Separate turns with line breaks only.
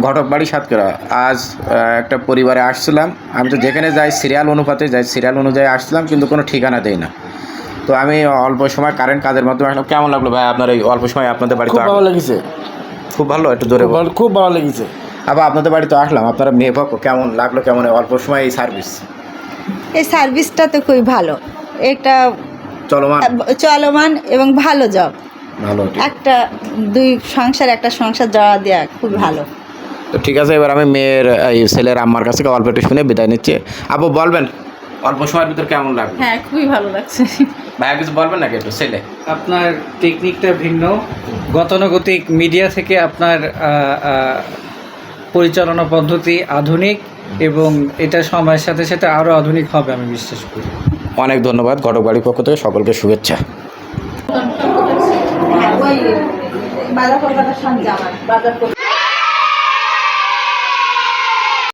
ঘটকবাড়ি সাতক্ষীরা। আজ একটা পরিবারে আসছিলাম, আমি তো যেখানে যাই সিরিয়াল অনুপাতে যাই, সিরিয়াল অনুযায়ী আসছিলাম কিন্তু কোনো ঠিকানা দেই না। তো আমি অল্প সময় কারেন্ট কাজের মাধ্যমে আসলাম। কেমন লাগলো ভাই আপনার এই অল্প সময় আপনাদের বাড়িতে?
খুব ভালো লেগেছে,
খুব ভালো, একটু জোরে বল।
খুব ভালো লেগেছে।
আবার আপনাদের বাড়িতে আসলাম, আপনারা মেয়ে পক্ষ কেমন লাগলো, কেমন এই অল্প সময় এই সার্ভিস?
এই সার্ভিসটা তো খুবই ভালো, এটা
চলমান
চলমান এবং ভালো জব।
ভালো।
একটা একটা সংসার জড়া দেওয়া খুব ভালো।
তো ঠিক আছে, এবার আমি মেয়ের এই ছেলের আম্মার কাছ থেকে অল্প একটু শুনে বিদায় নিচ্ছি। আপু বলবেন অল্প সময়ের ভিতর কেমন লাগলো?
হ্যাঁ, খুবই ভালো লাগছে।
ভাইয়া কিছু বলবেন নাকি একটু? ছেলে
আপনার টেকনিকটা ভিন্ন, গতানুগতিক মিডিয়া থেকে আপনার পরিচালনা পদ্ধতি আধুনিক, এবং এটা সময়ের সাথে সাথে আরও আধুনিক হবে আমি বিশ্বাস করি।
অনেক ধন্যবাদ। ঘটকবাড়ির পক্ষ থেকে সকলকে শুভেচ্ছা।
বাজার